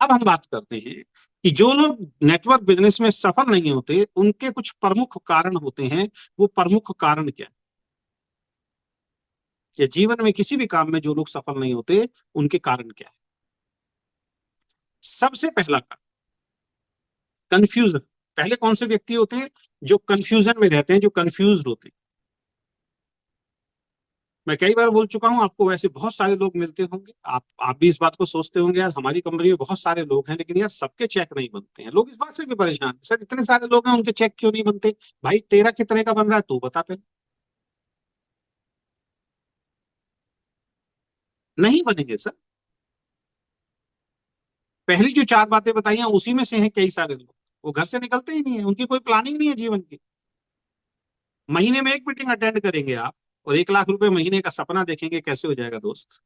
अब हम बात करते हैं कि जो लोग नेटवर्क बिजनेस में सफल नहीं होते उनके कुछ प्रमुख कारण होते हैं। वो प्रमुख कारण क्या है? या जीवन में किसी भी काम में जो लोग सफल नहीं होते उनके कारण क्या है? सबसे पहला कारण कंफ्यूजन। पहले कौन से व्यक्ति होते हैं? जो कंफ्यूजन में रहते हैं, जो कंफ्यूज होते हैं। मैं कई बार बोल चुका हूं आपको, वैसे बहुत सारे लोग मिलते होंगे, आप भी इस बात को सोचते होंगे, यार हमारी कंपनी में बहुत सारे लोग हैं लेकिन यार सबके चेक नहीं बनते हैं। लोग इस बात से भी परेशान हैं, सर इतने सारे लोग हैं उनके चेक क्यों नहीं बनते? भाई तेरा कितने का बन रहा है तू बता पहले। नहीं बनेंगे सर। पहली जो चार बातें बताई हैं उसी में से हैं कई सारे लोग। वो घर से निकलते ही नहीं है, उनकी कोई प्लानिंग नहीं है जीवन की। महीने में एक मीटिंग अटेंड करेंगे आप और 1 लाख रुपए महीने का सपना देखेंगे, कैसे हो जाएगा दोस्त?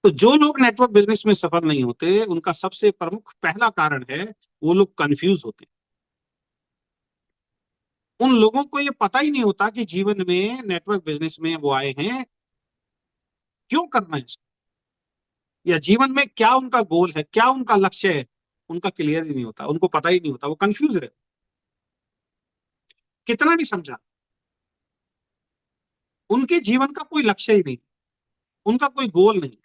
तो जो लोग नेटवर्क बिजनेस में सफल नहीं होते उनका सबसे प्रमुख पहला कारण है वो लोग कंफ्यूज होते हैं। उन लोगों को ये पता ही नहीं होता कि जीवन में नेटवर्क बिजनेस में वो आए हैं क्यों करना है इसको, या जीवन में क्या उनका गोल है, क्या उनका लक्ष्य है। उनका क्लियर ही नहीं होता, उनको पता ही नहीं होता, वो कंफ्यूज रहते। कितना भी समझा, उनके जीवन का कोई लक्ष्य ही नहीं, उनका कोई गोल नहीं।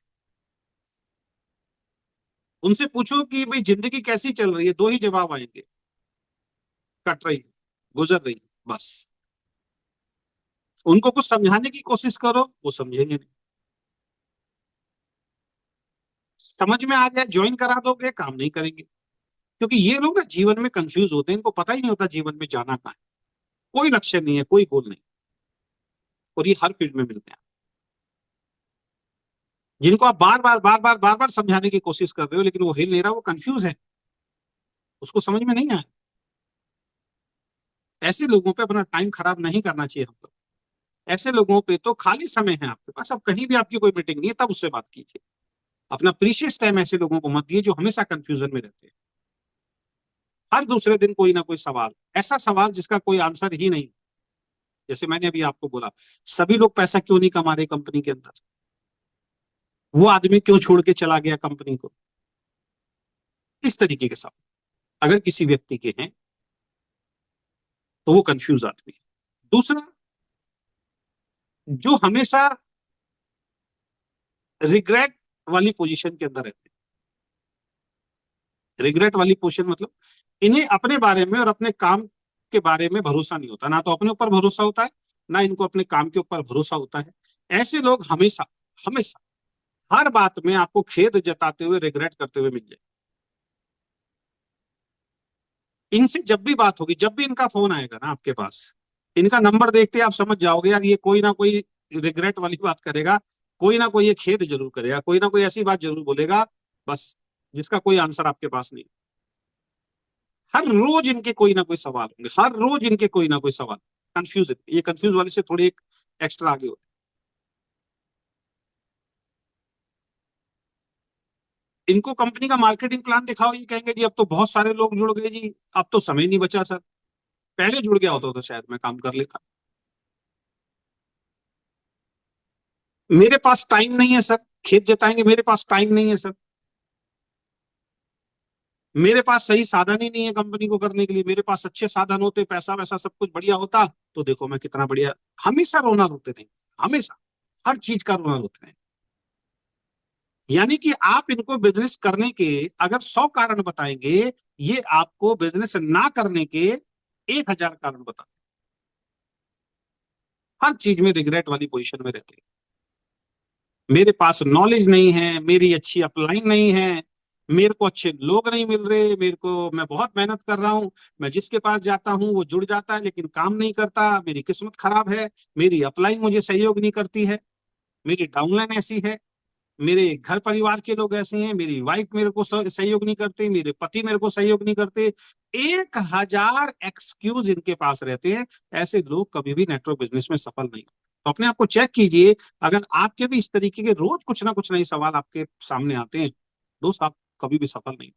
उनसे पूछो कि भाई जिंदगी कैसी चल रही है, दो ही जवाब आएंगे, कट रही है, गुजर रही है, बस। उनको कुछ समझाने की कोशिश करो वो समझेंगे नहीं। समझ में आ जाए ज्वाइन करा दोगे काम नहीं करेंगे। क्योंकि ये लोग ना जीवन में कंफ्यूज होते हैं, इनको पता ही नहीं होता जीवन में जाना कहाँ है। कोई लक्ष्य नहीं है, कोई गोल नहीं। और ये हर फील्ड में मिलते हैं। जिनको आप बार बार समझाने की कोशिश कर रहे हो लेकिन वो हिल नहीं रहा, वो कंफ्यूज है, उसको समझ में नहीं आया। ऐसे लोगों पे अपना टाइम खराब नहीं करना चाहिए हमको। ऐसे लोगों पे तो खाली समय है आपके पास, अब कहीं भी आपकी कोई मीटिंग नहीं है तब उससे बात कीजिए। अपना प्रीशियस टाइम ऐसे लोगों को मत दिए जो हमेशा कंफ्यूजन में रहते हैं। हर दूसरे दिन कोई ना कोई सवाल, ऐसा सवाल जिसका कोई आंसर ही नहीं। जैसे मैंने अभी आपको बोला, सभी लोग पैसा क्यों नहीं कमा रहे कंपनी के अंदर? वो आदमी क्यों छोड़ के चला गया कंपनी को? इस तरीके के सवाल अगर किसी व्यक्ति के हैं तो वो कंफ्यूज आदमी है। दूसरा, जो हमेशा रिग्रेट वाली पोजीशन के अंदर रहते हैं। रिग्रेट वाली पोजीशन मतलब इन्हें अपने बारे में और अपने काम के बारे में भरोसा नहीं होता, ना तो अपने ऊपर भरोसा होता है, ना इनको अपने काम के ऊपर भरोसा होता है। ऐसे लोग हमेशा हमेशा हर बात में आपको खेद जताते हुए, रिग्रेट करते हुए मिल जाए। इनसे जब भी बात होगी, जब भी इनका फोन आएगा ना आपके पास, इनका नंबर देखते आप समझ जाओगे यार ये कोई ना कोई रिग्रेट वाली बात करेगा, कोई ना कोई ये खेद जरूर करेगा, कोई ना कोई ऐसी बात जरूर बोलेगा, बस, जिसका कोई आंसर आपके पास नहीं। हर रोज इनके कोई ना कोई सवाल होंगे, हर रोज इनके कोई ना कोई सवाल। कंफ्यूज, ये कंफ्यूज वाले से थोड़ी एक एक्स्ट्रा आगे होते। इनको कंपनी का मार्केटिंग प्लान दिखाओ, ये कहेंगे जी अब तो बहुत सारे लोग जुड़ गए जी, अब तो समय नहीं बचा सर, पहले जुड़ गया होता तो शायद मैं काम कर लेता। मेरे पास टाइम नहीं है सर, खेत जताएंगे मेरे पास टाइम नहीं है सर, मेरे पास सही साधन ही नहीं है कंपनी को करने के लिए, मेरे पास अच्छे साधन होते, पैसा वैसा सब कुछ बढ़िया होता तो देखो मैं कितना बढ़िया। हमेशा रोना रोते नहीं, हमेशा हर चीज का रोना रोते हैं। यानी कि आप इनको बिजनेस करने के अगर 100 कारण बताएंगे, ये आपको बिजनेस ना करने के 1000 कारण बता। हर चीज में रिग्रेट वाली पोजीशन में रहते हैं। मेरे पास नॉलेज नहीं है, मेरी अच्छी अपलाइन नहीं है, मेरे को अच्छे लोग नहीं मिल रहे, मेरे को, मैं बहुत मेहनत कर रहा हूं, मैं जिसके पास जाता हूं वो जुड़ जाता है लेकिन काम नहीं करता, मेरी किस्मत खराब है, मेरी अपलाइन मुझे सहयोग नहीं करती है, मेरी डाउनलाइन ऐसी है, मेरे घर परिवार के लोग ऐसे हैं, मेरी वाइफ मेरे को सहयोग नहीं करते, मेरे पति मेरे को सहयोग नहीं करते। 1000 एक्सक्यूज इनके पास रहते हैं। ऐसे लोग कभी भी नेटवर्क बिजनेस में सफल नहीं। तो अपने आप को चेक कीजिए, अगर आपके भी इस तरीके के रोज कुछ ना कुछ नए सवाल आपके सामने आते हैं, दोस्त आप कभी भी सफल नहीं।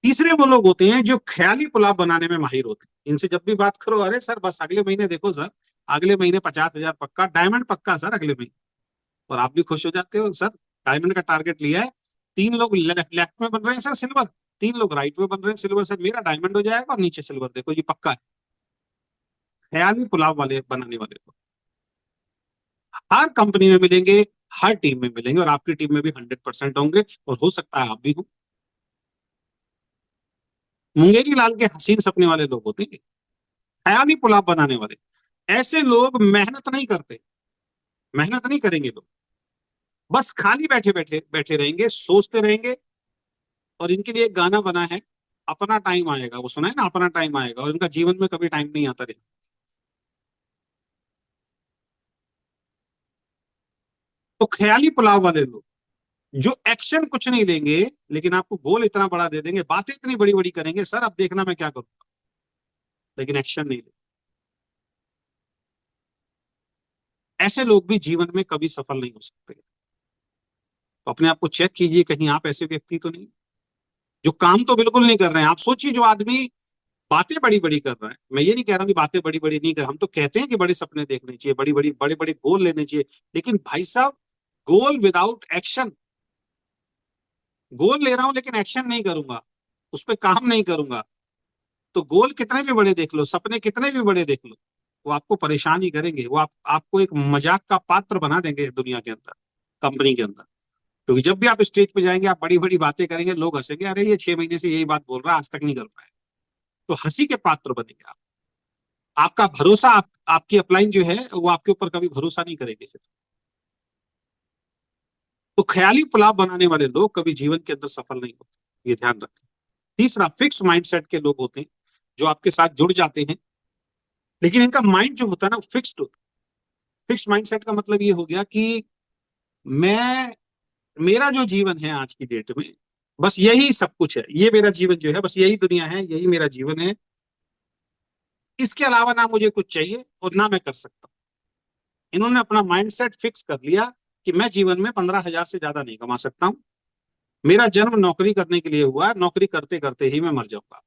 तीसरे वो लोग होते हैं जो ख्याली पुलाव बनाने में माहिर होते हैं। इनसे जब भी बात करो, अरे सर बस अगले महीने देखो सर, अगले महीने 50,000 पक्का, डायमंड पक्का सर अगले महीने। और आप भी खुश हो जाते हो, सर डायमंड का टारगेट लिया है, 3 लोग लेफ्ट में बन रहे हैं सर सिल्वर, 3 लोग राइट में बन रहे हैं सिल्वर, सर मेरा डायमंड हो जाएगा और नीचे सिल्वर, देखो ये पक्का है। ख्याली पुलाव वाले बनाने वाले लोग हर कंपनी में मिलेंगे, हर टीम में मिलेंगे, और आपकी टीम में भी 100% होंगे, और हो सकता है आप भी हो। मुंगेरी लाल के हसीन सपने वाले लोग होते हैं, ख्याली पुलाव बनाने वाले। ऐसे लोग मेहनत नहीं करते, मेहनत नहीं करेंगे लोग, बस खाली बैठे बैठे बैठे रहेंगे, सोचते रहेंगे। और इनके लिए एक गाना बना है, अपना टाइम आएगा, वो सुना है ना, अपना टाइम आएगा, और इनका जीवन में कभी टाइम नहीं आता। तो ख्याली पुलाव वाले लोग जो एक्शन कुछ नहीं लेंगे, लेकिन आपको गोल इतना बड़ा दे देंगे, बातें इतनी बड़ी बड़ी करेंगे, सर अब देखना मैं क्या करूंगा, लेकिन एक्शन नहीं लेंगे, ऐसे लोग भी जीवन में कभी सफल नहीं हो सकते। तो अपने आप को चेक कीजिए, कहीं आप ऐसे व्यक्ति तो नहीं जो काम तो बिल्कुल नहीं कर रहे हैं। आप सोचिए, जो आदमी बातें बड़ी बड़ी कर रहा है, मैं ये नहीं कह रहा कि बातें बड़ी बड़ी नहीं कर, हम तो कहते हैं कि बड़े सपने देखने चाहिए, बड़ी बड़ी बड़े बड़े गोल लेने चाहिए, लेकिन भाई साहब, गोल विदाउट एक्शन, गोल ले रहा हूं लेकिन एक्शन नहीं करूंगा, उस पर काम नहीं करूंगा, तो गोल कितने भी बड़े देख लो, सपने कितने भी बड़े देख लो, वो आपको परेशान ही करेंगे, वो आपको एक मजाक का पात्र बना देंगे दुनिया के अंदर, कंपनी के अंदर। क्योंकि जब भी आप स्टेज पे जाएंगे, आप बड़ी बड़ी बातें करेंगे, लोग हंसेंगे, अरे ये 6 महीने से यही बात बोल रहा है, आज तक नहीं कर पाए। तो हंसी के पात्र बनेंगे आप, आपका भरोसा, आपकी अपलाइन जो है वो आपके ऊपर कभी भरोसा नहीं करेगी फिर। तो ख्याली पुलाव बनाने वाले लोग कभी जीवन के अंदर सफल नहीं होते, ये ध्यान रखें। तीसरा, फिक्स माइंडसेट के लोग होते हैं, जो आपके साथ जुड़ जाते हैं, लेकिन इनका माइंड जो होता है ना, फिक्स्ड होता है। फिक्स माइंडसेट का मतलब ये हो गया कि मैं, मेरा जो जीवन है आज की डेट में, बस यही सब कुछ है, ये मेरा जीवन जो है, बस यही दुनिया है, यही मेरा जीवन है, इसके अलावा ना मुझे कुछ चाहिए और ना मैं कर सकता। इन्होंने अपना माइंडसेट फिक्स कर लिया कि मैं जीवन में 15,000 से ज्यादा नहीं कमा सकता हूं, मेरा जन्म नौकरी करने के लिए हुआ, नौकरी करते करते ही मैं मर जाऊंगा।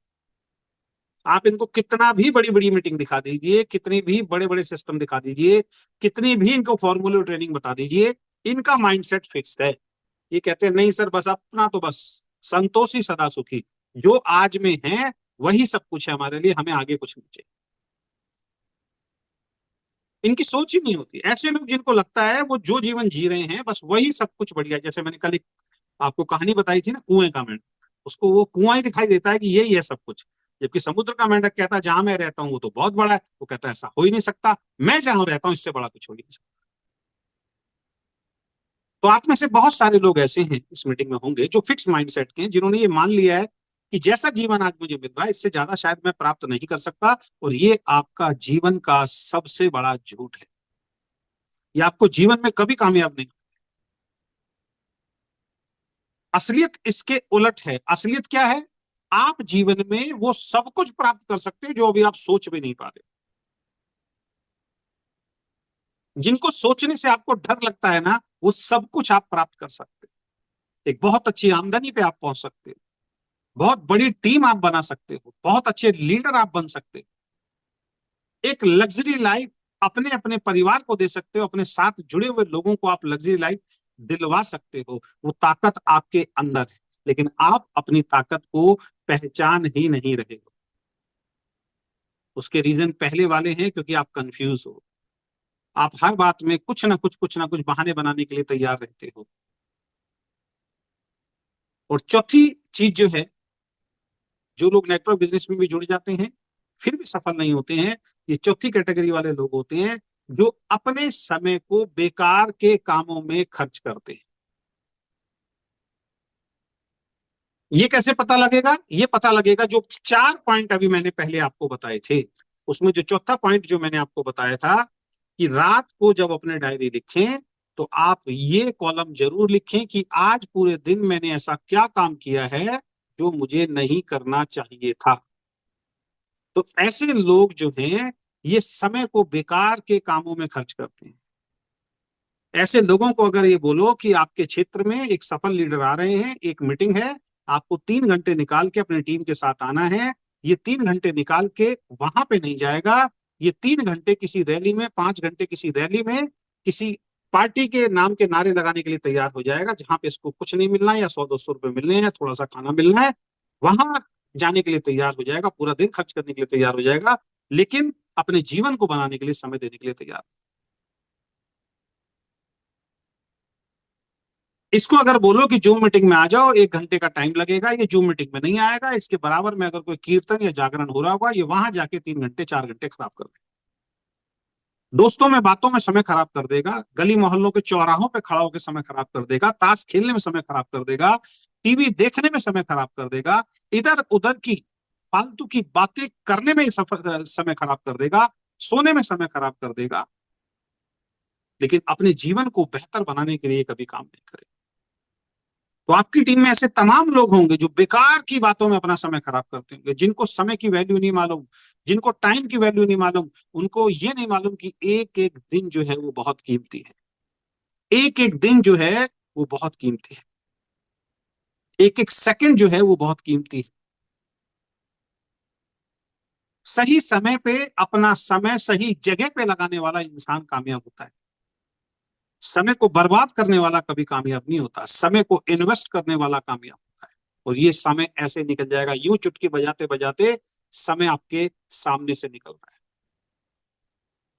आप इनको कितना भी बड़ी बड़ी मीटिंग दिखा दीजिए, कितने भी बड़े बड़े सिस्टम दिखा दीजिए, कितनी भी इनको फॉर्मूले ट्रेनिंग बता दीजिए, इनका माइंडसेट फिक्स्ड है। ये कहते हैं नहीं सर, बस अपना तो बस संतोषी सदा सुखी, जो आज में है वही सब कुछ है हमारे लिए, हमें आगे कुछ नहीं चाहिए। इनकी सोच ही नहीं होती। ऐसे लोग जिनको लगता है वो जो जीवन जी रहे हैं बस वही सब कुछ बढ़िया, जैसे मैंने कल एक आपको कहानी बताई थी ना, कुएं का मेंढक, उसको वो कुआं ही दिखाई देता है कि यही है सब कुछ, जबकि समुद्र का मेंढक कहता है जहां मैं रहता हूं वो तो बहुत बड़ा है, वो कहता है ऐसा हो ही नहीं सकता, मैं जहां रहता हूं इससे बड़ा कुछ हो ही नहीं सकता। तो आप में से बहुत सारे लोग ऐसे हैं इस मीटिंग में होंगे जो फिक्स माइंडसेट के हैं, जिन्होंने ये मान लिया है कि जैसा जीवन आज मुझे मिल रहा है इससे ज्यादा शायद मैं प्राप्त नहीं कर सकता, और ये आपका जीवन का सबसे बड़ा झूठ है। ये आपको जीवन में कभी कामयाब नहीं। असलियत इसके उलट है। असलियत क्या है? आप जीवन में वो सब कुछ प्राप्त कर सकते हैं जो अभी आप सोच भी नहीं पा रहे। जिनको सोचने से आपको डर लगता है ना, वो सब कुछ आप प्राप्त कर सकते हैं। एक बहुत अच्छी आमदनी पे आप पहुंच सकते हो, बहुत बड़ी टीम आप बना सकते हो, बहुत अच्छे लीडर आप बन सकते हो, एक लग्जरी लाइफ अपने अपने परिवार को दे सकते हो, अपने साथ जुड़े हुए लोगों को आप लग्जरी लाइफ दिलवा सकते हो। वो ताकत आपके अंदर है, लेकिन आप अपनी ताकत को पहचान ही नहीं रहे हो। उसके रीजन पहले वाले हैं, क्योंकि आप कंफ्यूज हो, आप हर बात में कुछ ना कुछ बहाने बनाने के लिए तैयार रहते हो। और चौथी चीज जो है, जो लोग नेटवर्क बिजनेस में भी जुड़ जाते हैं फिर भी सफल नहीं होते हैं, ये चौथी कैटेगरी वाले लोग होते हैं, जो अपने समय को बेकार के कामों में खर्च करते हैं। ये कैसे पता लगेगा? ये पता लगेगा, जो 4 पॉइंट अभी मैंने पहले आपको बताए थे, उसमें जो चौथा पॉइंट जो मैंने आपको बताया था कि रात को जब अपने डायरी लिखें तो आप ये कॉलम जरूर लिखें कि आज पूरे दिन मैंने ऐसा क्या काम किया है जो मुझे नहीं करना चाहिए था। तो ऐसे लोग जो हैं ये समय को बेकार के कामों में खर्च करते हैं। ऐसे लोगों को अगर ये बोलो कि आपके क्षेत्र में एक सफल लीडर आ रहे हैं, एक मीटिंग है, आपको 3 घंटे निकाल के अपनी टीम के साथ आना है, ये 3 घंटे निकाल के वहां पे नहीं जाएगा, ये 3 घंटे किसी रैली में, 5 घंटे किसी रैली में, किसी पार्टी के नाम के नारे लगाने के लिए तैयार हो जाएगा, जहां पे इसको कुछ नहीं मिलना है या 100-200 रुपए मिलने हैं, थोड़ा सा खाना मिलना है, वहां जाने के लिए तैयार हो जाएगा, पूरा दिन खर्च करने के लिए तैयार हो जाएगा, लेकिन अपने जीवन को बनाने के लिए समय देने के लिए तैयार। इसको अगर बोलो कि जूम मीटिंग में आ जाओ, 1 घंटे का टाइम लगेगा, ये जूम मीटिंग में नहीं आएगा। इसके बराबर में अगर कोई कीर्तन या जागरण हो रहा होगा, ये वहां जाके 3 घंटे 4 घंटे खराब कर देगा। दोस्तों में बातों में समय खराब कर देगा, गली मोहल्लों के चौराहों पे खड़ा होकर समय खराब कर देगा, ताश खेलने में समय खराब कर देगा, टीवी देखने में समय खराब कर देगा, इधर उधर की फालतू की बातें करने में समय खराब कर देगा, सोने में समय खराब कर देगा, लेकिन अपने जीवन को बेहतर बनाने के लिए कभी काम नहीं करेगा। तो आपकी टीम में ऐसे तमाम लोग होंगे जो बेकार की बातों में अपना समय खराब करते होंगे, जिनको समय की वैल्यू नहीं मालूम, जिनको टाइम की वैल्यू नहीं मालूम, उनको ये नहीं मालूम कि एक एक दिन जो है वो बहुत कीमती है, एक एक दिन जो है वो बहुत कीमती है, एक एक सेकंड जो है वो बहुत कीमती है। सही समय पे अपना समय सही जगह पे लगाने वाला इंसान कामयाब होता है। समय को बर्बाद करने वाला कभी कामयाब नहीं होता, समय को इन्वेस्ट करने वाला कामयाब होता है। और ये समय ऐसे निकल जाएगा, यूं चुटकी बजाते बजाते समय आपके सामने से निकल रहा है।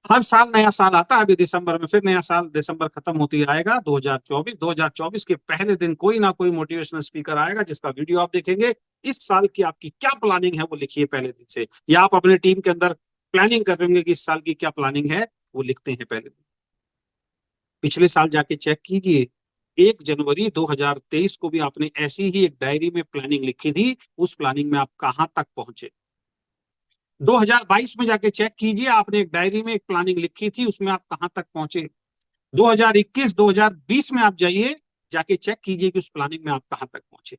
हर साल नया साल आता है, अभी दिसंबर में फिर नया साल, दिसंबर खत्म होती आएगा 2024 के पहले दिन कोई ना कोई मोटिवेशनल स्पीकर आएगा जिसका वीडियो आप देखेंगे। इस साल की आपकी क्या प्लानिंग है वो लिखिए पहले दिन से, या आप अपने टीम के अंदर प्लानिंग कर रहे होंगे कि इस साल की क्या प्लानिंग है, वो लिखते हैं पहले दिन। पिछले साल जाके चेक कीजिए, 1 जनवरी 2023 को भी आपने ऐसी ही एक डायरी में प्लानिंग लिखी थी, उस प्लानिंग में आप कहां तक पहुंचे। 2022 में जाके चेक कीजिए, आपने एक डायरी में एक प्लानिंग लिखी थी, उसमें आप कहां तक पहुंचे। 2021 2020 में आप जाइए, जाके चेक कीजिए कि उस प्लानिंग में आप कहां तक पहुंचे।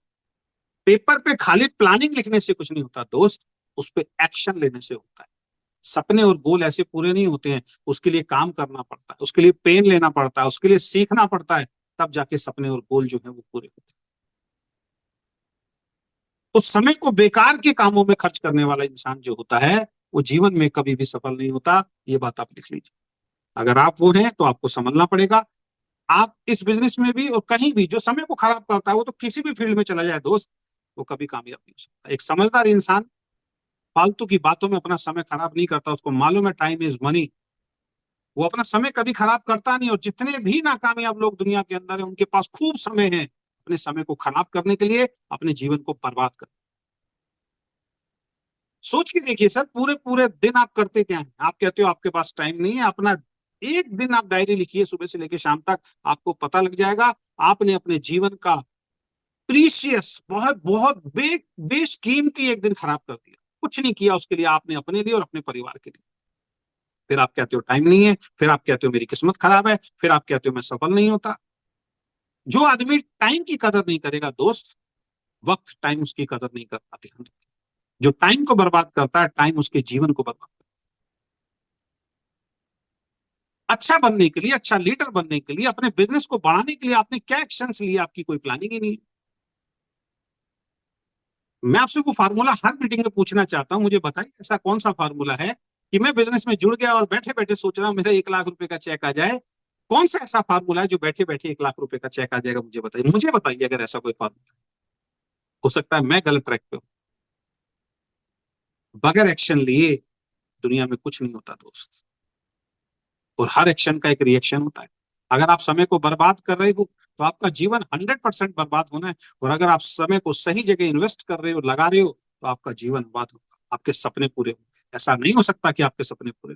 पेपर पे खाली प्लानिंग लिखने से कुछ नहीं होता दोस्त, उस पर एक्शन लेने से होता है। सपने और गोल ऐसे पूरे नहीं होते हैं, उसके लिए काम करना पड़ता है, उसके लिए पेन लेना पड़ता है, उसके लिए सीखना पड़ता है, तब जाके सपने और गोल जो है वो पूरे होते हैं। तो समय को बेकार के कामों में खर्च करने वाला इंसान जो होता है वो जीवन में कभी भी सफल नहीं होता, ये बात आप लिख लीजिए। अगर आप वो हैं तो आपको समझना पड़ेगा। आप इस बिजनेस में भी और कहीं भी जो समय को खराब करता है, वो तो किसी भी फील्ड में चला जाए दोस्त, वो कभी कामयाब नहीं हो सकता। एक समझदार इंसान फालतू की बातों में अपना समय खराब नहीं करता, उसको मालूम है टाइम इज मनी, वो अपना समय कभी खराब करता नहीं। और जितने भी नाकामयाब लोग दुनिया के अंदर है, उनके पास खूब समय है अपने समय को खराब करने के लिए, अपने जीवन को बर्बाद करने। सोच के देखिए सर, पूरे पूरे दिन आप करते क्या हैं। आप कहते हो आपके पास टाइम नहीं है, अपना एक दिन आप डायरी लिखिए सुबह से लेकर शाम तक, आपको पता लग जाएगा आपने अपने जीवन का प्रीशियस बहुत बहुत बेशकीमती एक दिन खराब कर दिया, कुछ नहीं किया उसके लिए, आपने अपने लिए और अपने परिवार के लिए। फिर आप कहते हो टाइम नहीं है, फिर आप कहते हो मेरी किस्मत खराब है, फिर आप कहते हो मैं सफल नहीं होता। जो आदमी टाइम की कदर नहीं करेगा दोस्त, वक्त टाइम उसकी कदर नहीं कर पाते। जो टाइम को बर्बाद करता है, टाइम उसके जीवन को बर्बाद करता है। अच्छा बनने के लिए, अच्छा लीडर बनने के लिए, अपने बिजनेस को बढ़ाने के लिए आपने क्या एक्शन लिए, आपकी कोई प्लानिंग ही नहीं है। मैं आपसे वो फार्मूला हर मीटिंग में पूछना चाहता हूं, मुझे बताइए ऐसा कौन सा फार्मूला है कि मैं बिजनेस में जुड़ गया और बैठे बैठे सोच रहा हूं मेरा 1 लाख रुपए का चेक आ जाए। कौन सा ऐसा फार्मूला है जो बैठे बैठे 1 लाख रुपए का चेक आ जाएगा, मुझे बताइए, मुझे बताइए अगर ऐसा कोई फार्मूला। हो सकता है मैं गलत ट्रैक पे हूं। बगैर एक्शन लिए दुनिया में कुछ नहीं होता दोस्त, और हर एक्शन का एक रिएक्शन होता है। अगर आप समय को बर्बाद कर रहे हो तो आपका जीवन 100% बर्बाद होना है, और अगर आप समय को सही जगह इन्वेस्ट कर रहे हो, लगा रहे हो, तो आपका जीवन आबाद होगा, आपके सपने पूरे होंगे। ऐसा नहीं हो सकता कि आपके सपने पूरे